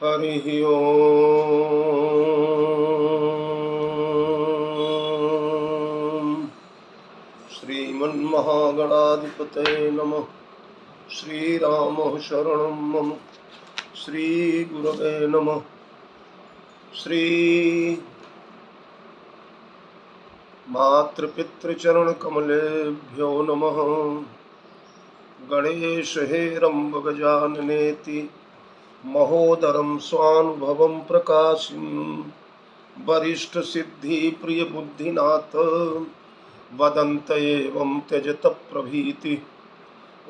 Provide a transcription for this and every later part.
हरिः ओम्। श्रीमन्महागणाधिपतये नमः। श्रीरामः शरणं मम। श्रीगुरवे नमः। श्री मातृपितृचरणकमलेभ्यो नमः। गणेश हेरम्ब गजाननेति महोदरं स्वानुभवं प्रकाशिं वरिष्ठ सिद्धि प्रिय बुद्धिनाथ वदन्त एवं त्यजत प्रभीति।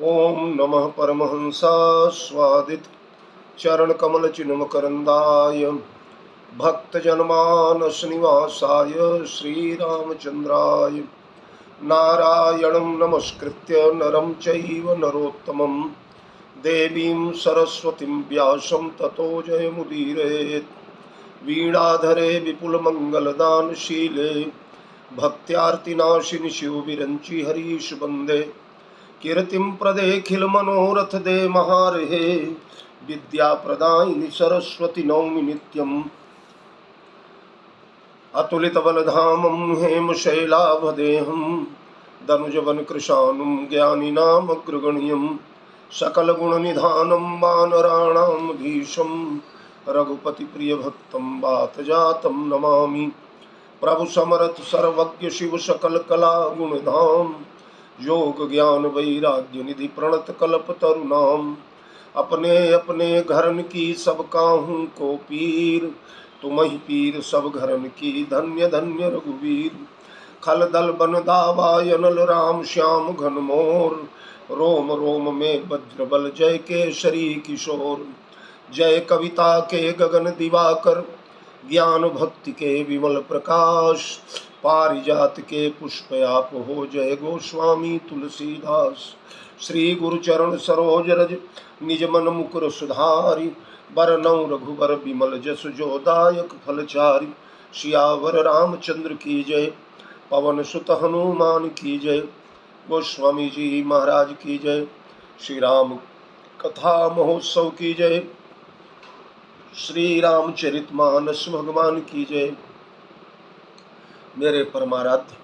ओम नमः परमहंसास्वादित चरण कमल चिन्मकरंदाय भक्तजनमानस निवासाय श्रीरामचंद्राय नारायणं नमस्कृत्य नरं चैव नरोत्तमं देवीं सरस्वतीं व्यासं ततो जयमुदीरयेत्। वीणाधरे विपुलमङ्गलदानशीले भक्त्यार्तिनाशिनि शिवविरञ्चि हरीश वन्दे। कीर्तिं प्रदेखिल मनोरथ दे महारहे विद्याप्रदायिनि सरस्वती नौमि नित्यम्। अतुलितबलधामं हेमशैलाभदेहं दनुजवनकृशानुं ज्ञानिनामग्रगण्यं सकलगुणनिधानं वानराणामधीशं रघुपतिप्रियभक्तं वातजातं नमामि। प्रभु समर्थ सर्वज्ञ शिव सकल कला गुणधाम योग ज्ञान वैराग्य निधि प्रणत कल्पतरुनाम। अपने अपने घरन की सब काहू को पीर तुम ही पीर सब घरन की धन्य धन्य रघुवीर। खल दल बन दावायनल राम श्याम घन मोर रोम रोम में वज्र बल जय केसरी किशोर। जय कविता के गगन दिवाकर ज्ञान भक्ति के विमल प्रकाश पारिजात के पुष्प आप हो। जय गोस्वामी तुलसीदास श्री गुरुचरण सरोज रज निज मन मुकुर सुधारि बरनौ रघुबर बिमल जस जोदायक फलचारि। सियावर रामचंद्र की जय पवन सुत हनुमान की जय गोस्वामी जी महाराज की जय। श्री राम कथा महोत्सव की जय। श्री रामचरितमानस भगवान की जय। मेरे परमाराध्य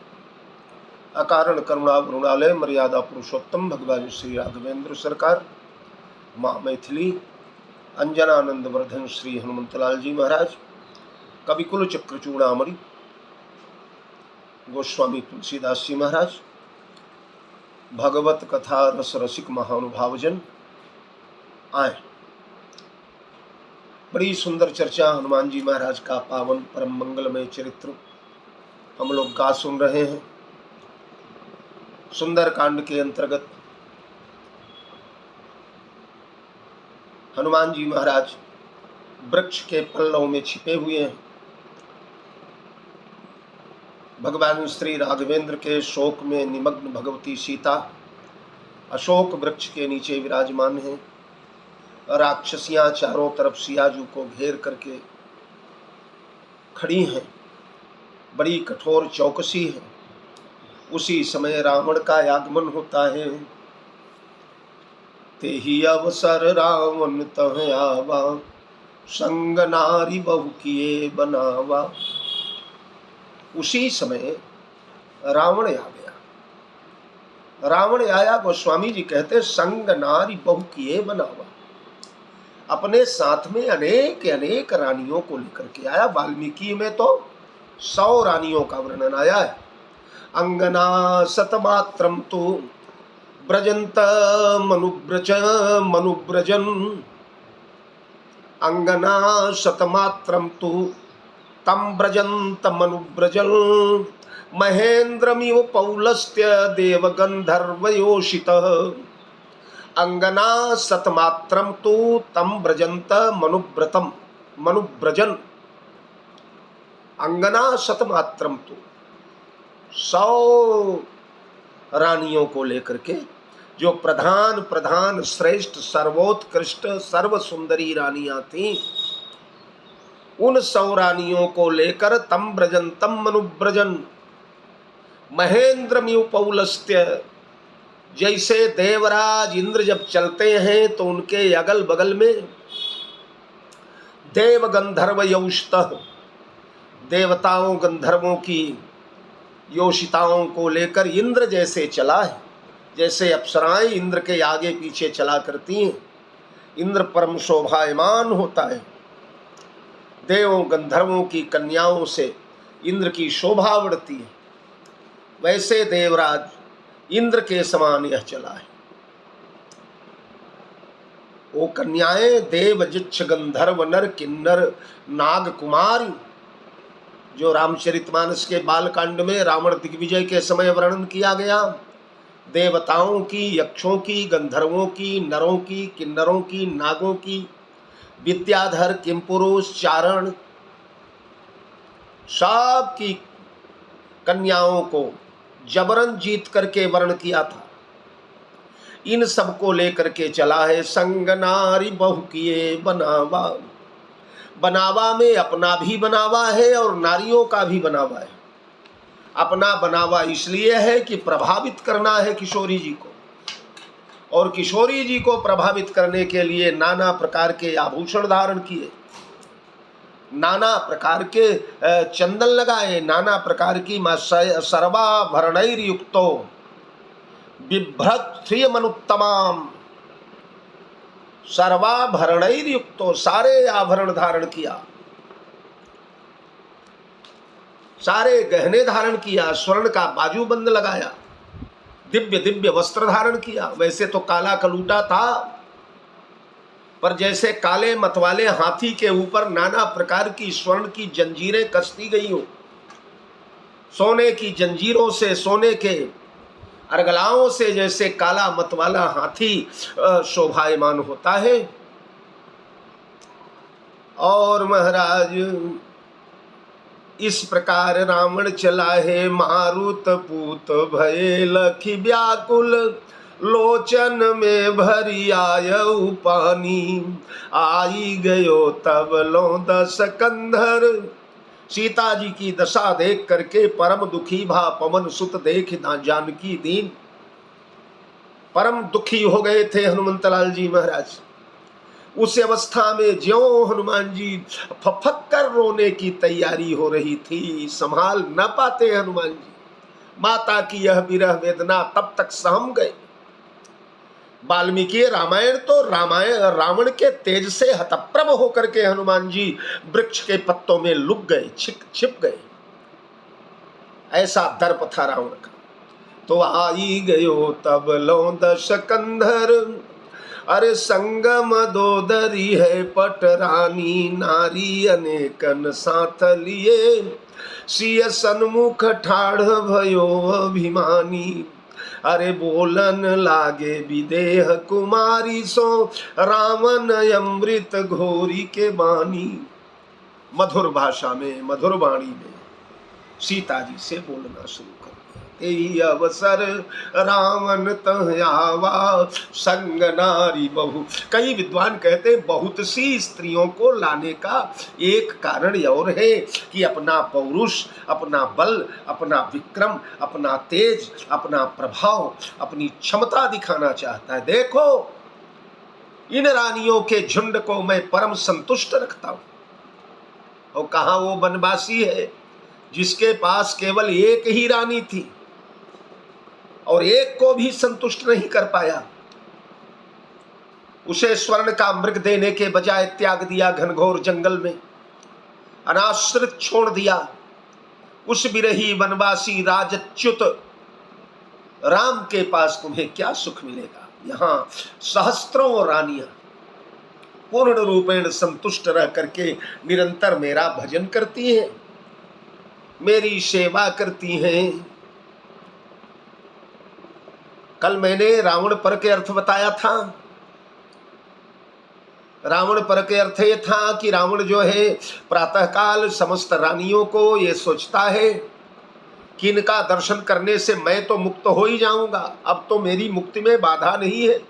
अकारण करुणा वरुणालय मर्यादा पुरुषोत्तम भगवान श्री राघवेंद्र सरकार माँ मैथिली अंजनानंद वर्धन श्री हनुमंतलाल जी महाराज कविकुल चक्रचूड़ामणि गोस्वामी तुलसीदास जी महाराज भगवत कथा रस रसिक महानुभावजन आए। बड़ी सुंदर चर्चा हनुमान जी महाराज का पावन परम मंगलमय चरित्र हम लोग गा सुन रहे हैं। सुंदर कांड के अंतर्गत हनुमान जी महाराज वृक्ष के पल्लव में छिपे हुए हैं। भगवान श्री राघवेंद्र के शोक में निमग्न भगवती सीता अशोक वृक्ष के नीचे विराजमान है। राक्षसियां चारों तरफ सियाजू को घेर करके खड़ी हैं। बड़ी कठोर चौकसी है। उसी समय रावण का आगमन होता है। तेहि अवसर रावण तह आवा संग नारी बहु किए बनावा। उसी समय रावण आ गया। रावण आया गोस्वामी जी कहते संग नारी बहु किए बनावा। अपने साथ में अनेक अनेक रानियों को लेकर के आया। वाल्मीकि में तो 100 रानियों का वर्णन आया है। अंगना सतमात्रम तु ब्रजंत मनुब्रजन अंगना शतमात्रम तु तम ब्रजंत मनुब्रजन महेंद्रमिव पौलस्त्य देवगंधर्वयोषितः। अंगना शतमात्रम तु तम ब्रजंत मनुब्रजन। अंगना शतमात्रम तु 100 रानियों को लेकर के जो प्रधान प्रधान श्रेष्ठ सर्वोत्कृष्ट सर्व सुंदरी रानियां थीं, उन 100 रानियों को लेकर तम ब्रजन तम मनुब्रजन महेंद्रमिव पौलस्त्य। जैसे देवराज इंद्र जब चलते हैं तो उनके अगल बगल में देव गंधर्व यौषतः, देवताओं गंधर्वों की योषिताओं को लेकर इंद्र जैसे चला है, जैसे अप्सराएं इंद्र के आगे पीछे चला करती हैं। इंद्र परम शोभायमान होता है, देवों गंधर्वों की कन्याओं से इंद्र की शोभा बढ़ती है, वैसे देवराज इंद्र के समान यह चला है। वो कन्याएं देव जिच्छ गंधर्व नर किन्नर नाग कुमारी, जो रामचरितमानस के बालकांड में रावण दिग्विजय के समय वर्णन किया गया, देवताओं की, यक्षों की, गंधर्वों की, नरों की, किन्नरों की, नागों की, विद्याधर, किमपुरुष, चारण, सब की कन्याओं को जबरन जीत करके वर्ण किया था। इन सबको लेकर के चला है। संग नारी बहु किए बनावा, बनावा में अपना भी बनावा है और नारियों का भी बनावा है। अपना बनावा इसलिए है कि प्रभावित करना है किशोरी जी को, और किशोरी जी को प्रभावित करने के लिए नाना प्रकार के आभूषण धारण किए, नाना प्रकार के चंदन लगाए, नाना प्रकार की सर्वाभरणैर युक्तो बिभ्रत श्रियमनुत्तमाम, सर्वाभरणैर युक्तो, सारे आभरण धारण किया, सारे गहने धारण किया, स्वर्ण का बाजूबंद लगाया, दिव्य दिव्य वस्त्र धारण किया। वैसे तो काला कलूटा था, पर जैसे काले मतवाले हाथी के ऊपर नाना प्रकार की स्वर्ण की जंजीरें कसती गई हो, सोने की जंजीरों से, सोने के अर्गलाओं से जैसे काला मतवाला हाथी शोभायमान होता है। और महाराज इस प्रकार रावण चला है, मारुत पूत भये लखी व्याकुल, लोचन में भरी आयु पानी, आई गयो तब लो दस कंधर। सीता जी की दशा देख करके परम दुखी भा पवन सुत देख जानकी दीन, परम दुखी हो गए थे हनुमंतलाल जी महाराज। उस अवस्था में ज्यों हनुमान जी फफक कर रोने की तैयारी हो रही थी, संभाल न पाते हनुमान जी माता की यह विरह वेदना, तब तक सहम गए। वाल्मीकि रामायण तो रावण के तेज से हतप्रभ होकर के हनुमान जी वृक्ष के पत्तों में लुक गए, छिप गए, ऐसा दर्प था रावण का। तो आई गयो तब लो दश कंधर, अरे संगम दोदरी है पटरानी, नारी अनेकन साथ लिए, सिय सन्मुख ठाढ़ भयो अभिमानी, अरे बोलन लागे विदेह कुमारी, सो रावण अमृत घोरी के बानी। मधुर भाषा में, मधुर वाणी में सीता जी से बोलना शुरू कर दिया। यही अवसर रावण तह आवा, संग नारी बहु। कई विद्वान कहते बहुत सी स्त्रियों को लाने का एक कारण और है कि अपना पौरुष, अपना बल, अपना विक्रम, अपना तेज, अपना प्रभाव, अपनी क्षमता दिखाना चाहता है। देखो इन रानियों के झुंड को मैं परम संतुष्ट रखता हूं। और कहा वो बनवासी है जिसके पास केवल एक ही रानी थी और एक को भी संतुष्ट नहीं कर पाया, उसे स्वर्ण का मृग देने के बजाय त्याग दिया, घनघोर जंगल में अनाश्रित छोड़ दिया। उस विरही वनवासी राजच्युत राम के पास तुम्हें क्या सुख मिलेगा। यहां सहस्त्रों रानियां पूर्ण रूपेण संतुष्ट रह करके निरंतर मेरा भजन करती हैं, मेरी सेवा करती हैं। कल मैंने रावण पर के अर्थ बताया था। रावण पर के अर्थ ये था कि रावण जो है प्रातःकाल समस्त रानियों को ये सोचता है कि इनका दर्शन करने से मैं तो मुक्त हो ही जाऊंगा, अब तो मेरी मुक्ति में बाधा नहीं है।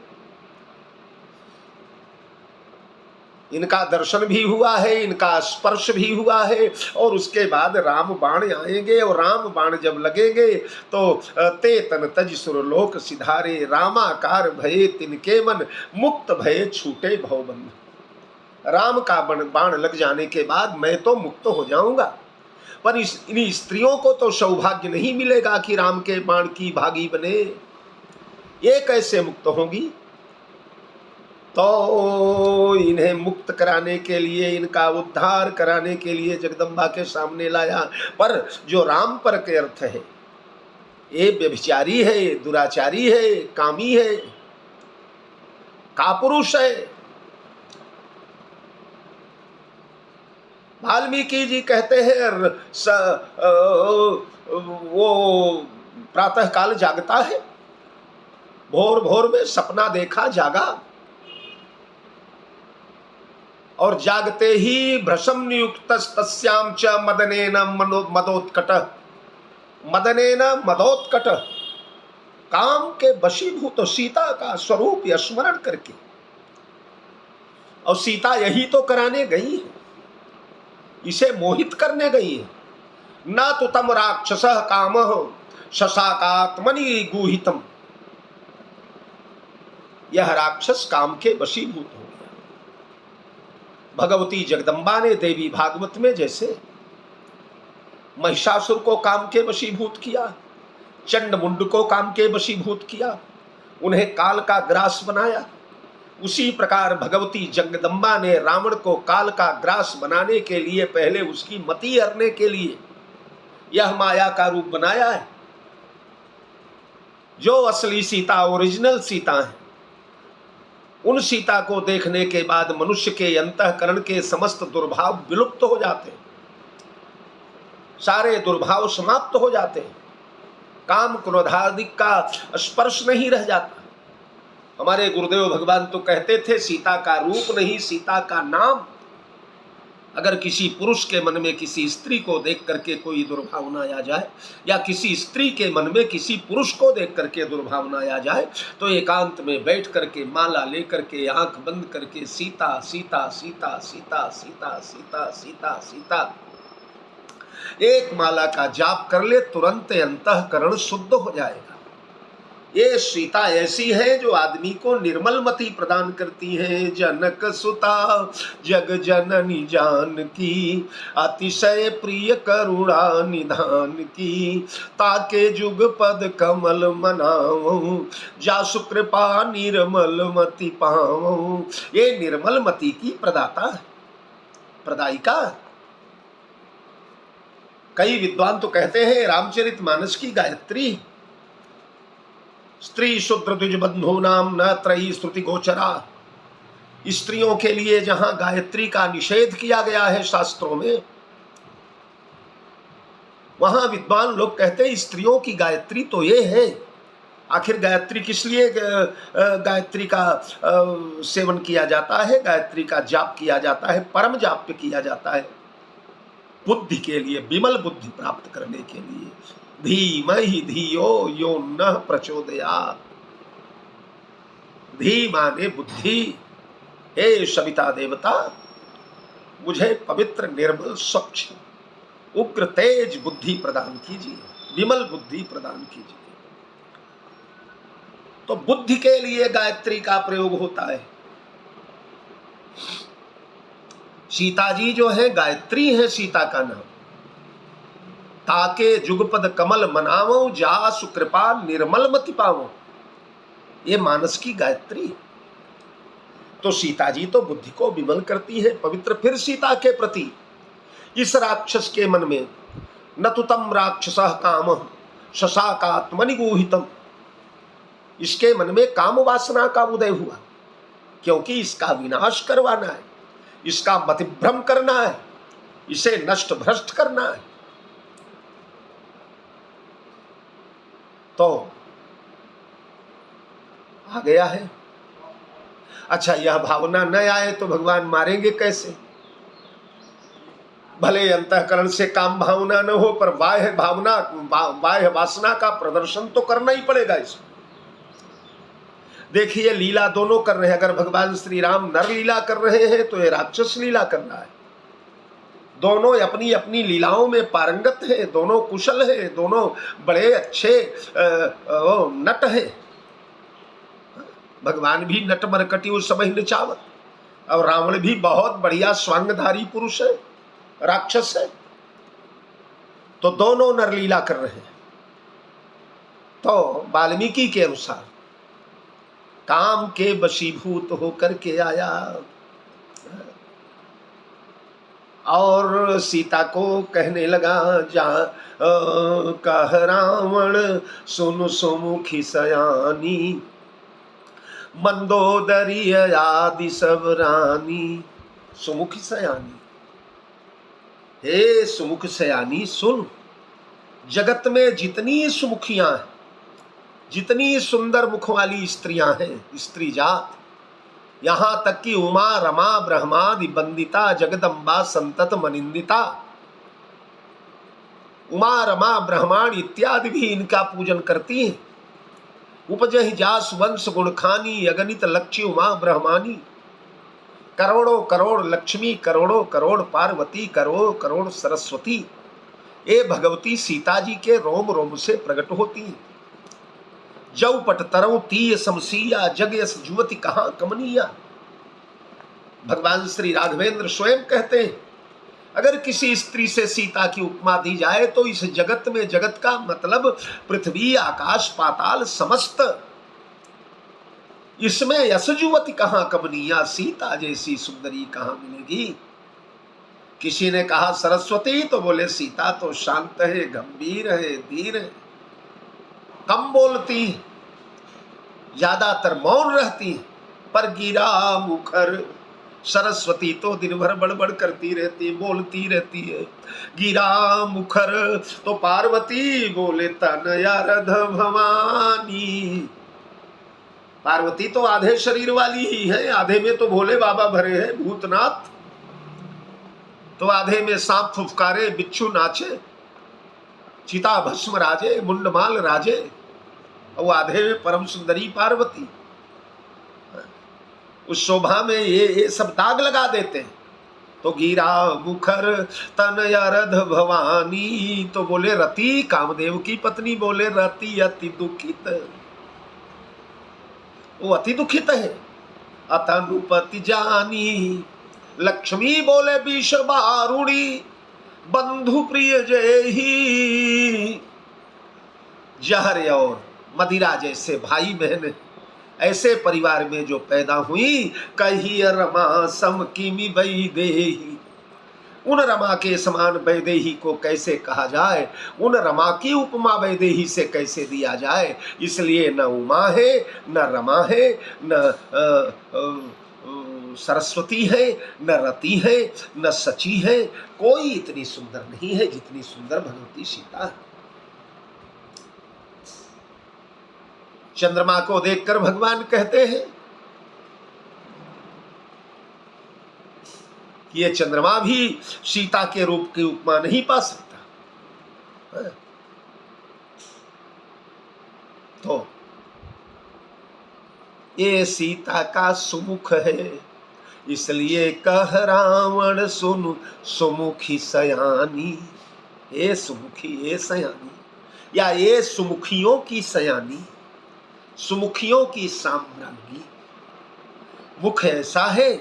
इनका दर्शन भी हुआ है, इनका स्पर्श भी हुआ है, और उसके बाद राम बाण आएंगे, और राम बाण जब लगेंगे तो ते तन तज सुरलोक सिधारे, रामाकार भये तिनके मन, मुक्त भये छूटे भवबंध। राम का बाण लग जाने के बाद मैं तो मुक्त हो जाऊंगा, पर इन स्त्रियों को तो सौभाग्य नहीं मिलेगा कि राम के बाण की भागी बने। ये कैसे मुक्त होंगी? तो इन्हें मुक्त कराने के लिए, इनका उद्धार कराने के लिए जगदम्बा के सामने लाया। पर जो राम पर के अर्थ है, ये व्यभिचारी है, दुराचारी है, कामी है, कापुरुष है। वाल्मीकि जी कहते हैं वो प्रातः काल जागता है, भोर भोर में सपना देखा, जागा, और जागते ही भ्रशम नियुक्त तस्याम च मदनेन मदोत्कट, मदनेन मदोत्कट, काम के वशीभूत सीता का स्वरूप स्मरण करके, और सीता यही तो कराने गई है, इसे मोहित करने गई है। न तो तम राक्षस काम शशाकात्मनि गुहितम, यह राक्षस काम के वशीभूत हो गया। भगवती जगदम्बा ने देवी भागवत में जैसे महिषासुर को काम के वशीभूत किया, चंडमुंड को काम के वशीभूत किया, उन्हें काल का ग्रास बनाया, उसी प्रकार भगवती जगदम्बा ने रावण को काल का ग्रास बनाने के लिए पहले उसकी मति हरने के लिए यह माया का रूप बनाया है। जो असली सीता, ओरिजिनल सीता है, उन सीता को देखने के बाद मनुष्य के अंतःकरण के समस्त दुर्भाव विलुप्त हो जाते हैं, सारे दुर्भाव समाप्त हो जाते हैं, काम क्रोधादिक का स्पर्श नहीं रह जाता। हमारे गुरुदेव भगवान तो कहते थे, सीता का रूप नहीं, सीता का नाम। अगर किसी पुरुष के मन में किसी स्त्री को देख करके कोई दुर्भावना आ जाए, या किसी स्त्री के मन में किसी पुरुष को देख करके दुर्भावना आ जाए, तो एकांत में बैठ करके माला लेकर के आंख बंद करके सीता सीता सीता सीता सीता सीता सीता सीता एक माला का जाप कर ले, तुरंत अंतःकरण शुद्ध हो जाएगा। ये सीता ऐसी है जो आदमी को निर्मल मति प्रदान करती है। जनक सुता जग जननी जानकी, अतिशय प्रिय करुणा निधान की, ताके जुग पद कमल मनाऊं, जासु कृपा निर्मल मति पाऊं। ये निर्मल मति की प्रदाता है, प्रदायिका। कई विद्वान तो कहते हैं रामचरितमानस की गायत्री। स्त्री शूद्र द्विज बंधु नाम न त्रयी श्रुति गोचरा, स्त्रियों के लिए जहां गायत्री का निषेध किया गया है शास्त्रों में, वहां विद्वान लोग कहते हैं स्त्रियों की गायत्री तो ये है। आखिर गायत्री किस लिए गायत्री का सेवन किया जाता है, गायत्री का जाप किया जाता है, परम जाप किया जाता है? बुद्धि के लिए, विमल बुद्धि प्राप्त करने के लिए। धीमहि धियो यो न प्रचोदयात्, धी माने बुद्धि। हे सविता देवता, मुझे पवित्र निर्मल स्वच्छ उग्र तेज बुद्धि प्रदान कीजिए, विमल बुद्धि प्रदान कीजिए। तो बुद्धि के लिए गायत्री का प्रयोग होता है। सीता जी जो है गायत्री है, सीता का नाम। ताके जुगपद कमल मनावो, जासु कृपा निर्मल मति पावो, ये मानस की गायत्री। तो सीता जी तो बुद्धि को विमल करती है, पवित्र। फिर सीता के प्रति इस राक्षस के मन में न तो तम राक्षसः काम शशाकात्मनि गुहितम, इसके मन में काम वासना का उदय हुआ, क्योंकि इसका विनाश करवाना है, इसका मतिभ्रम करना है, इसे नष्ट भ्रष्ट करना है। तो आ गया है। अच्छा, यह भावना न आए तो भगवान मारेंगे कैसे? भले अंतःकरण से काम भावना न हो, पर बाह्य भावना, बाह्य वासना का प्रदर्शन तो करना ही पड़ेगा इसमें। देखिए, लीला दोनों कर रहे हैं। अगर भगवान श्री राम नर लीला कर रहे हैं तो ये राक्षस लीला कर रहा है। दोनों अपनी अपनी लीलाओं में पारंगत है, दोनों कुशल है, दोनों बड़े अच्छे नट है। भगवान भी नट मरकटी उस समय नचावत, अब रावण भी बहुत बढ़िया स्वांगधारी पुरुष है, राक्षस है, तो दोनों नरलीला कर रहे हैं। तो वाल्मीकि के अनुसार काम के वशीभूत होकर के आया और सीता को कहने लगा, जा कह रावण सुन सुमुखी सयानी, मंदोदरी आदि सब रानी। सुमुखी सयानी, हे सुमुख सयानी सुन, जगत में जितनी सुमुखियां हैं, जितनी सुंदर मुख वाली स्त्रियां हैं, स्त्री जात, यहां तक कि उमा रमा ब्रह्मादि वंदिता जगदम्बा संतत मनिंदिता, उमा रमा ब्रह्मांड इत्यादि भी इनका पूजन करती हैं। उपजहि जास वंश गुणखानी, अगणित लक्ष्य उमा ब्रह्मानी, करोड़ों करोड़ लक्ष्मी, करोड़ों करोड़ पार्वती, करोड़ों करोड़ सरस्वती, ये भगवती सीता जी के रोम रोम से प्रकट होती है। जौ पट तरौ तीय समसिया, जग यस जुवति कहाँ कमनिया। भगवान श्री राघवेंद्र स्वयं कहते हैं, अगर किसी स्त्री से सीता की उपमा दी जाए तो इस जगत में, जगत का मतलब पृथ्वी आकाश पाताल समस्त, इसमें यस जुवति कहाँ कमनिया, सीता जैसी सुंदरी कहाँ मिलेगी। किसी ने कहा सरस्वती, तो बोले सीता तो शांत है, गंभीर है, धीर है, कम बोलती, ज्यादातर मौन रहती, पर गिरा मुखर सरस्वती तो दिन भर बड़बड़ करती रहती है, बोलती रहती है। गिरा मुखर तो पार्वती बोले तनया रध भवानी। पार्वती तो आधे शरीर वाली ही है, आधे में तो भोले बाबा भरे हैं, भूतनाथ, तो आधे में सांप फुफकारे, बिच्छू नाचे, चिता भस्म राजे, मुंडमाल राजे, और आधे में परम सुंदरी पार्वती। उस शोभा में ये सब दाग लगा देते हैं। तो गिरा मुखर तनया रध भवानी, तो बोले रति, कामदेव की पत्नी बोले रति अति दुखित, वो अति दुखित है। अतनुपति जानी, लक्ष्मी बोले विष बारुणी, बंधु प्रिय जय ही। जहर और मदिरा जैसे भाई बहन ऐसे परिवार में जो पैदा हुई, कही रमा सम किमि वैदेही, उन रमा के समान वैदेही को कैसे कहा जाए, उन रमा की उपमा वैदेही से कैसे दिया जाए। इसलिए न उमा है, न रमा है, न सरस्वती है, न रति है, न सची है, कोई इतनी सुंदर नहीं है जितनी सुंदर भगवती सीता है। चंद्रमा को देखकर भगवान कहते हैं कि ये चंद्रमा भी सीता के रूप की उपमा नहीं पा सकता। तो ये सीता का सुमुख है, इसलिए कह रावण सुन सुमुखी सयानी। ये सुमुखी, ये सयानी, या ये सुमुखियों की सयानी, सुमुखियों की साम्राज्ञी। मुख ऐसा है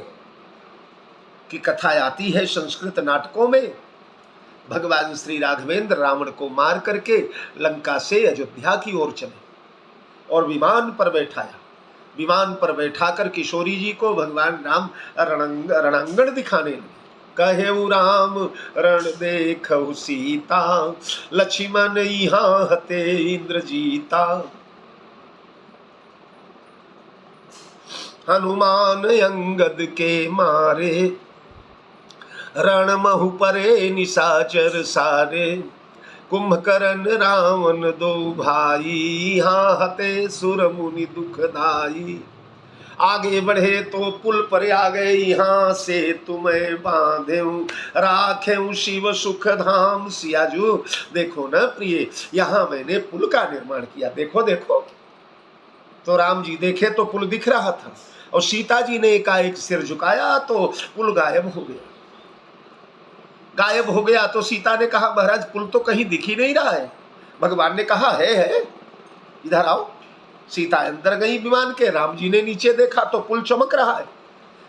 कि कथा आती है संस्कृत नाटकों में, भगवान श्री राघवेंद्र रावण को मार करके लंका से अयोध्या की ओर चले और विमान पर बैठाया। विमान पर बैठाकर किशोरी जी को भगवान राम रणांगण दिखाने लगे। कहेऊ राम रण देखऊ सीता, लक्ष्मण यहाँ हते इंद्रजीता। हनुमान अंगद के मारे, रण महु परे निशाचर सारे। कुंभकर्ण रावण दो भाई, यहाँ हते सुर मुनि दुखदाई। आगे बढ़े तो पुल पर आ गए, यहाँ से तुम्हें बांधेऊ, राखेऊ शिव सुख धाम सियाजू। देखो ना प्रिय, यहाँ मैंने पुल का निर्माण किया, देखो देखो। तो राम जी देखे तो पुल दिख रहा था, और सीता जी ने एकाएक सिर झुकाया तो पुल गायब हो गया। गायब हो गया तो सीता ने कहा, महाराज पुल तो कहीं दिख ही नहीं रहा है। भगवान ने कहा, है इधर आओ। सीता अंदर गई विमान के, राम जी ने नीचे देखा तो पुल चमक रहा है।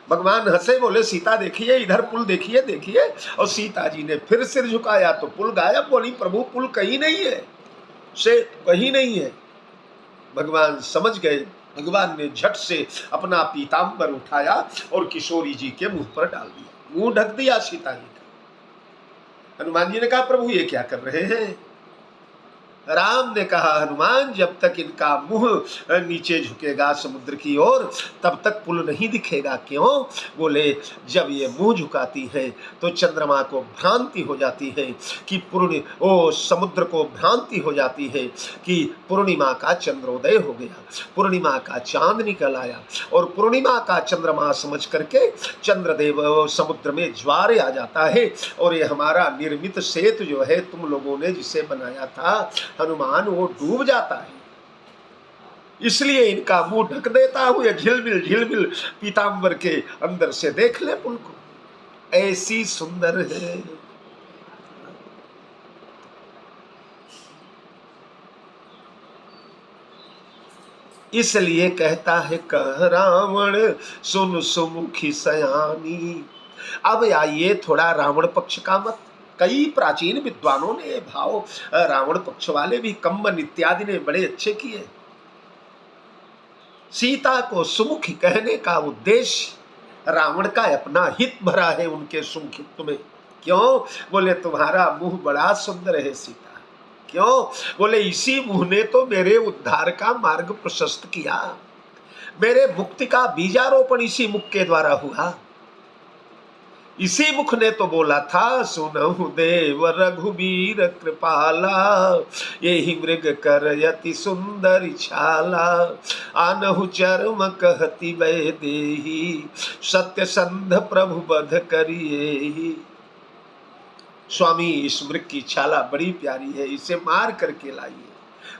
भगवान हंसे, बोले सीता देखिए इधर पुल देखिए देखिए। और सीता जी ने फिर सिर झुकाया तो पुल गायब। बोली प्रभु पुल कहीं नहीं है, से कहीं नहीं है। भगवान समझ गए। भगवान ने झट से अपना पीताम्बर उठाया और किशोरी जी के मुंह पर डाल दिया, मुंह ढक दिया सीता जी का। हनुमान जी ने कहा प्रभु ये क्या कर रहे हैं? राम ने कहा हनुमान जब तक इनका मुंह नीचे झुकेगा समुद्र की ओर तब तक पुल नहीं दिखेगा। क्यों? बोले जब ये मुंह झुकाती है तो चंद्रमा को भ्रांति हो जाती है कि समुद्र को भ्रांति हो जाती है कि पूर्णिमा का चंद्रोदय हो गया, पूर्णिमा का चांद निकल आया। और पूर्णिमा का चंद्रमा समझ करके चंद्रदेव समुद्र में ज्वार आ जाता है और ये हमारा निर्मित सेतु जो है तुम लोगों ने जिसे बनाया था हनुमान, वो डूब जाता है। इसलिए इनका मुंह ढक देता हूं, ये झिलमिल झिलमिल पीताम्बर के अंदर से देख ले पुल को, ऐसी सुंदर है। इसलिए कहता है कह रावण सुन सुमुखी सयानी। अब आइए थोड़ा रावण पक्ष का मत। कई प्राचीन विद्वानों ने भाव रावण पक्ष वाले भी, कंबन इत्यादि ने बड़े अच्छे किए। सीता को सुमुखी कहने का उद्देश्य रावण का अपना हित भरा है उनके सुमुखित्व में। क्यों? बोले तुम्हारा मुंह बड़ा सुंदर है सीता। क्यों? बोले इसी मुंह ने तो मेरे उद्धार का मार्ग प्रशस्त किया, मेरे मुक्ति का बीजारोपण इसी मुख के द्वारा हुआ। इसी मुख ने तो बोला था सुनहु देव रघुबीर कृपाला, यही मृग कर यति सुंदर छाला, आनहु चर्म कहती वै देही, सत्य संध प्रभु बध करिए। स्वामी इस मृग की छाला बड़ी प्यारी है, इसे मार करके लाइए।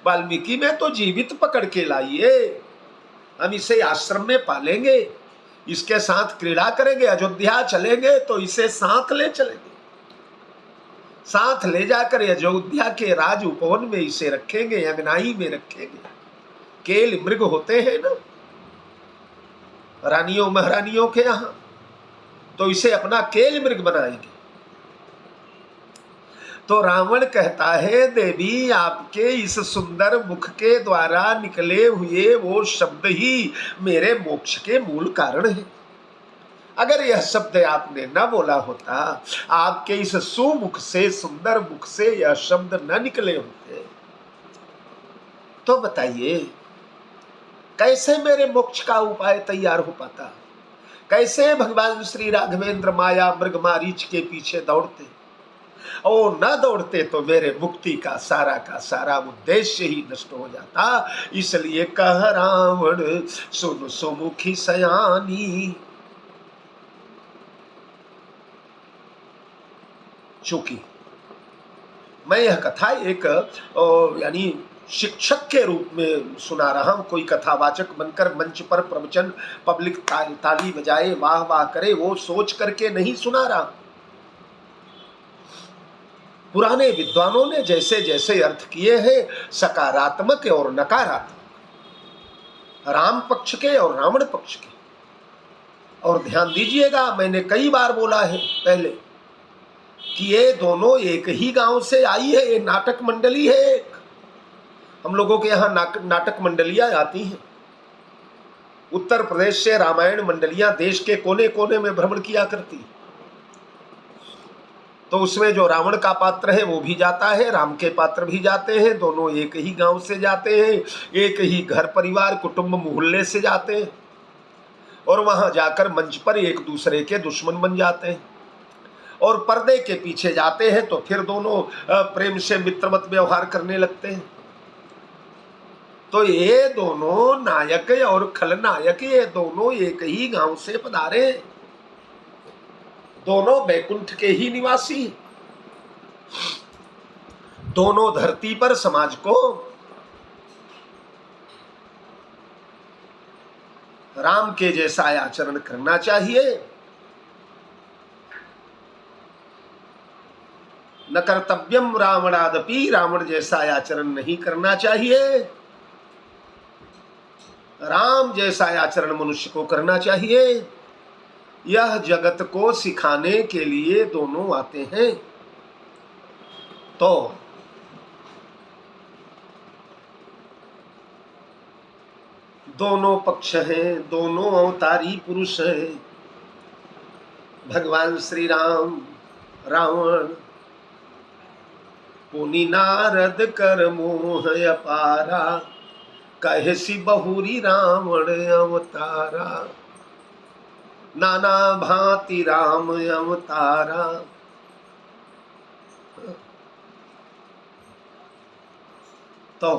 वाल्मीकि में तो जीवित पकड़ के लाइए, हम इसे आश्रम में पालेंगे, इसके साथ क्रीड़ा करेंगे, अयोध्या चलेंगे तो इसे साथ ले चलेंगे, साथ ले जाकर अयोध्या के राज उपवन में इसे रखेंगे, अंगनाई में रखेंगे। केल मृग होते हैं ना रानियों महारानियों के यहां, तो इसे अपना केल मृग बनाएंगे। तो रावण कहता है देवी आपके इस सुंदर मुख के द्वारा निकले हुए वो शब्द ही मेरे मोक्ष के मूल कारण है। अगर यह शब्द आपने न बोला होता, आपके इस सुमुख से, सुंदर मुख से यह शब्द न निकले होते, तो बताइए कैसे मेरे मोक्ष का उपाय तैयार हो पाता? कैसे भगवान श्री राघवेंद्र माया मृग मारीच के पीछे दौड़ते? और न दौड़ते तो मेरे मुक्ति का सारा उद्देश्य ही नष्ट हो जाता। इसलिए कह रावण सुन सुमुखी सयानी। चूंकि मैं यह कथा एक यानी शिक्षक के रूप में सुना रहा हूं, कोई कथावाचक बनकर मंच पर प्रवचन पब्लिक ताली बजाए वाह वाह करे वो सोच करके नहीं सुना रहा। पुराने विद्वानों ने जैसे जैसे अर्थ किए हैं सकारात्मक और नकारात्मक, राम पक्ष के और रावण पक्ष के। और ध्यान दीजिएगा मैंने कई बार बोला है पहले कि ये दोनों एक ही गांव से आई है, ये नाटक मंडली है एक। हम लोगों के यहाँ नाटक मंडलियां आती हैं। उत्तर प्रदेश से रामायण मंडलियां देश के कोने कोने में भ्रमण किया करती है। तो उसमें जो रावण का पात्र है वो भी जाता है, राम के पात्र भी जाते हैं, दोनों एक ही गांव से जाते हैं, एक ही घर परिवार कुटुंब मोहल्ले से जाते हैं और वहां जाकर मंच पर एक दूसरे के दुश्मन बन जाते हैं और पर्दे के पीछे जाते हैं तो फिर दोनों प्रेम से मित्रवत व्यवहार करने लगते हैं। तो ये दोनों नायक और खलनायक ये दोनों एक ही गांव से पधारे, दोनों बैकुंठ के ही निवासी, दोनों धरती पर समाज को राम के जैसा आचरण करना चाहिए, न कर्तव्यम रावणादपि, रावण जैसा आचरण नहीं करना चाहिए, राम जैसा आचरण मनुष्य को करना चाहिए। यह जगत को सिखाने के लिए दोनों आते हैं। तो दोनों पक्ष हैं, दोनों अवतारी पुरुष हैं। भगवान श्री राम रावण पुनि नारद कर मोह अपारा, कहसी बहुरी रावण अवतारा। नाना भांति राम अवतारा। तो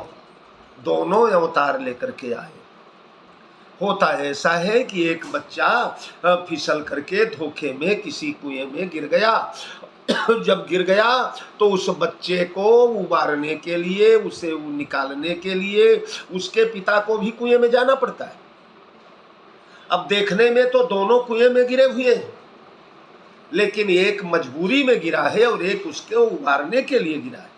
दोनों अवतार लेकर के आए। होता ऐसा है कि एक बच्चा फिसल करके धोखे में किसी कुएं में गिर गया। जब गिर गया तो उस बच्चे को उबारने के लिए, उसे निकालने के लिए उसके पिता को भी कुएं में जाना पड़ता है। अब देखने में तो दोनों कुएं में गिरे हुए हैं, लेकिन एक मजबूरी में गिरा है और एक उसके उबारने के लिए गिरा है।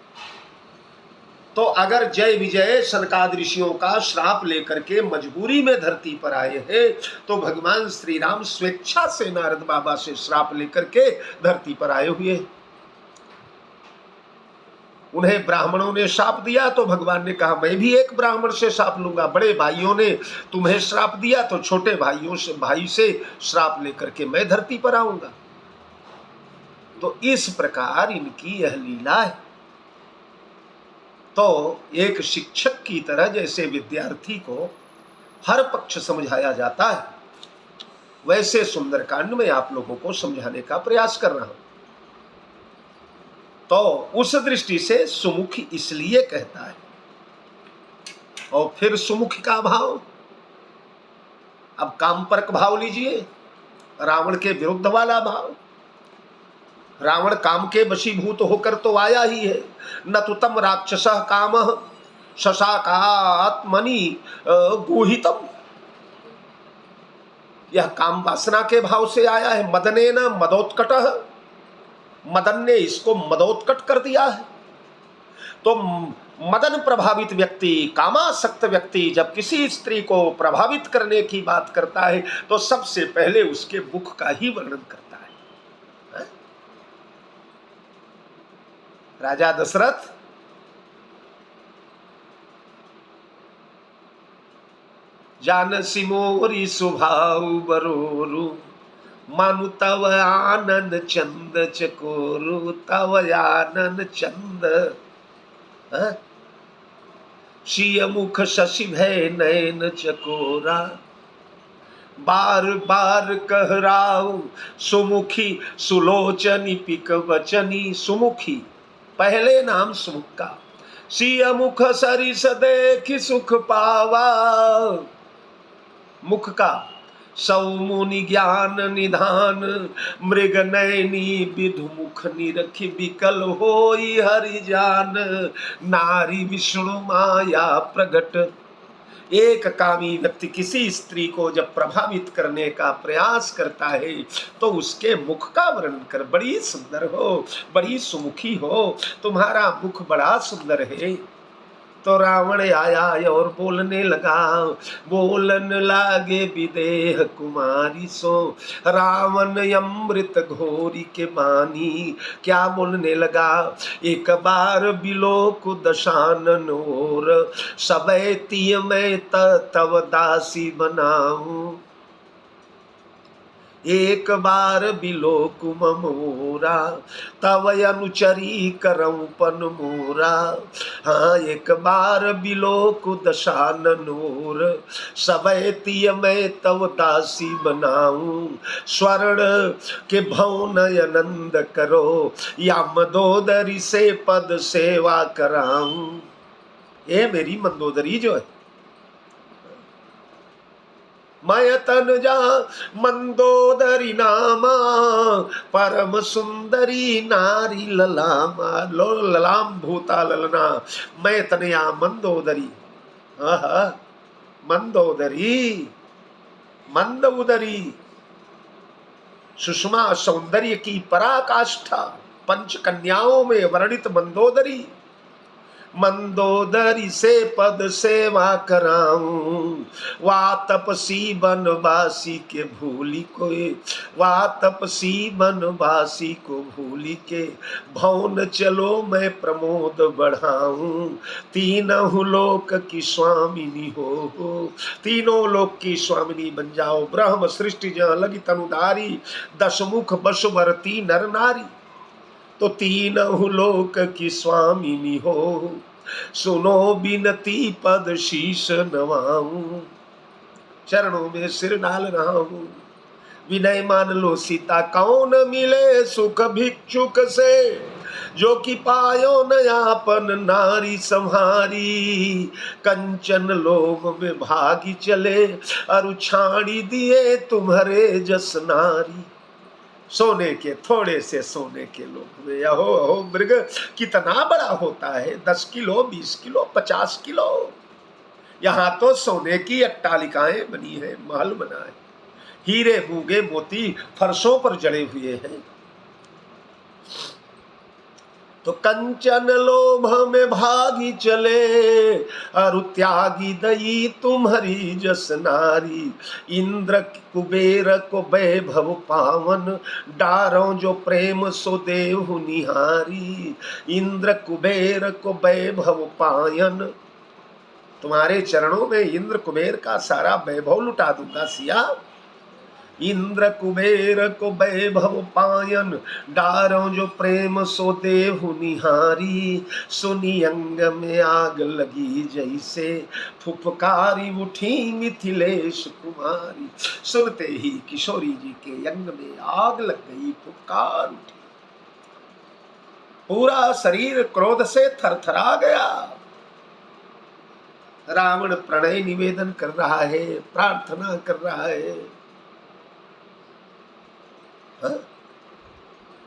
तो अगर जय विजय सनकादि ऋषियों का श्राप लेकर के मजबूरी में धरती पर आए हैं, तो भगवान श्री राम स्वेच्छा से नारद बाबा से श्राप लेकर के धरती पर आए हुए। उन्हें ब्राह्मणों ने श्राप दिया तो भगवान ने कहा मैं भी एक ब्राह्मण से श्राप लूंगा। बड़े भाइयों ने तुम्हें श्राप दिया तो छोटे भाई से श्राप लेकर के मैं धरती पर आऊंगा। तो इस प्रकार इनकी यह लीला है। तो एक शिक्षक की तरह जैसे विद्यार्थी को हर पक्ष समझाया जाता है, वैसे सुंदरकांड में आप लोगों को समझाने का प्रयास कर रहा हूं। तो उस दृष्टि से सुमुख इसलिए कहता है। और फिर सुमुख का भाव, अब कामपरक भाव लीजिए, रावण के विरुद्ध वाला भाव। रावण काम के वशीभूत होकर तो आया ही है। न तो तम राक्षस काम शशाकात्मनि गुहितम। यह काम वासना के भाव से आया है। मदने न मदोत्कट, मदन ने इसको मदोत्कट कर दिया है। तो मदन प्रभावित व्यक्ति, कामासक्त व्यक्ति जब किसी स्त्री को प्रभावित करने की बात करता है तो सबसे पहले उसके मुख का ही वर्णन करता है। राजा दशरथ जानसी मोरी सुभाव बरोरु, मानु तव आनंद चंद चकोरु, तव आनंद चंद। सिय मुख शशि भय नयन चकोरा, बार बार कहराऊ सुमुखी सुलोचनी पिक वचनी। सुमुखी पहले नाम सुमुख का। सिय मुख सरिस देखि सुख पावा, मुख का सौ मुनि ज्ञान निधान, मृग नयनी विधु मुख निरखि विकल होई हरि जान, नारी विष्णु माया प्रगट। एक कामी व्यक्ति किसी स्त्री को जब प्रभावित करने का प्रयास करता है तो उसके मुख का वर्णन कर, बड़ी सुंदर हो, बड़ी सुमुखी हो, तुम्हारा मुख बड़ा सुंदर है। तो रावण आया और बोलने लगा, बोलन लागे विदेह कुमारी सो, रावण अमृत घोरी के बानी। क्या बोलने लगा? एक बार बिलोक दशानन और, सबे तिय मैं तव दासी बनाऊं। एक बार बिलोक मोरा, तव अनुचरी करऊं पन मोरा। हाँ, एक बार बिलोक दशानन और, सबे तिय मैं तव दासी बनाऊं। स्वर्ण के भवन आनंद करो, या मंदोदरी से पद सेवा कराऊं। ये मेरी मंदोदरी जो है, मैं तन जा मंदोदरी नामा, परम सुंदरी नारी ललामा। लो ललाम भूता ललना, मैं तनया मंदोदरी। मंदोदरी, मंद उदरी, सुषमा सौंदर्य की पराकाष्ठा, पंच कन्याओं में वर्णित मंदोदरी। मंदोदरी से पद सेवा कराऊं, वा तपसी बनवासी के भूली कोई, वा तपसी बनवासी को भूली के, भवन चलो मैं प्रमोद बढ़ाऊं, तीनों लोक की स्वामिनी हो, तीनों लोक की स्वामिनी बन जाओ। ब्रह्म सृष्टि जहाँ लगी तनुधारी, दशमुख बसुवर्ती नर नारी, तो तीनों लोक की स्वामिनी हो, सुनो बिनती पद शीश नवाऊं, चरणों में सिर डाल रहा हूं, विनय मान लो सीता। कौन मिले सुख भिक्षुक से, जो कि पायो नयापन नारी संहारी, कंचन लोभ में भागी चले, और छाड़ी दिए तुम्हारे जस नारी। सोने के थोड़े से सोने के लोभ में अहो अहो मृग कितना बड़ा होता है, 10 किलो 20 किलो 50 किलो। यहाँ तो सोने की अट्टालिकाएं बनी है, महल बना है, हीरे मूंगे मोती फर्शों पर जड़े हुए हैं। तो कंचन लोभ में भागी चले, और त्यागी दई तुम्हारी जस नारी, इंद्र कुबेर को वैभव पावन, डारो जो प्रेम सो देहु निहारी, इंद्र कुबेर को वैभव पायन, तुम्हारे चरणों में इंद्र कुबेर का सारा वैभव लुटा दूंगा सिया। इंद्र कुबेर को वैभव पायन, डारो जो प्रेम सो देहु निहारी, सुनी अंग में आग लगी जैसे, फुफकारी उठी मिथिलेश कुमारी। सुनते ही किशोरी जी के अंग में आग लग गई, फुफकार उठी, पूरा शरीर क्रोध से थरथरा गया। रावण प्रणय निवेदन कर रहा है, प्रार्थना कर रहा है।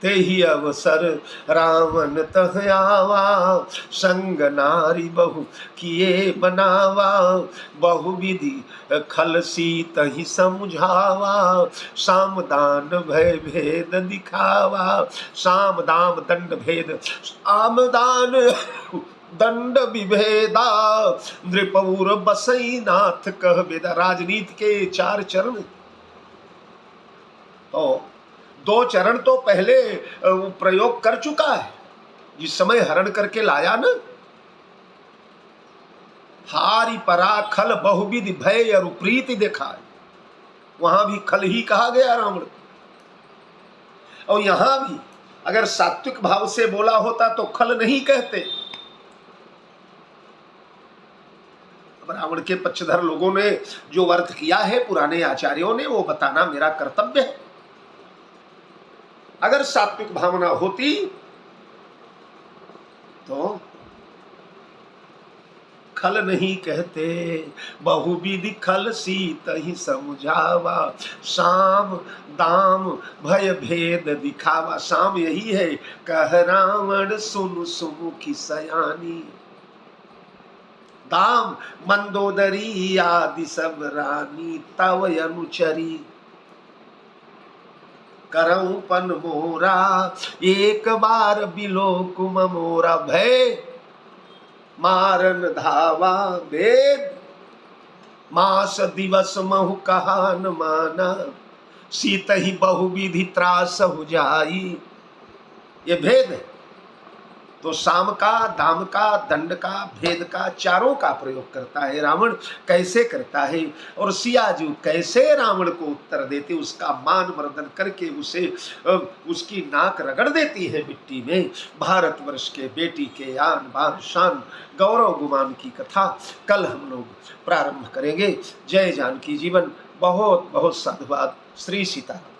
ते ही अवसर रावण तह आवा, संग नारी बहु किए बनावा, बहुविधि खल सीत ही समझावा, साम दान भय भेद दिखावा, साम दाम दंड भेद, आम दान दंड विभेदा, नृपौर बसई नाथ कह वेदा। राजनीति के 4 चरण, तो 2 चरण तो पहले प्रयोग कर चुका है, जिस समय हरण करके लाया ना, हारी परा खल बहुविधि भय और प्रीति देखा है, वहां भी खल ही कहा गया रावण। और यहां भी अगर सात्विक भाव से बोला होता तो खल नहीं कहते। रावण के पक्षधर लोगों ने जो अर्थ किया है पुराने आचार्यों ने, वो बताना मेरा कर्तव्य है। अगर सात्विक भावना होती तो खल नहीं कहते, बहुविधि खल सीत ही समझावा, साम दाम भय भेद दिखावा। साम यही है, कह रावण सुन सुमुखी सयानी, दाम मंदोदरी आदि सब रानी, तव अनुचरी करऊं पन मोरा, एक बार बिलो कुम मोरा, भय मारन धावा वेद, मास दिवस महु कहा न माना, सीत ही बहुविधि त्रास हो जाई। ये भेद है। तो साम का, दाम का, दंड का, भेद का, चारों का प्रयोग करता है रावण। कैसे करता है और सियाजू कैसे रावण को उत्तर देते, उसका मान मर्दन करके उसे उसकी नाक रगड़ देती है मिट्टी में। भारतवर्ष के बेटी के आन बान शान गौरव गुमान की कथा कल हम लोग प्रारंभ करेंगे। जय जानकी जीवन। बहुत बहुत साधुवाद। श्री सीताराम।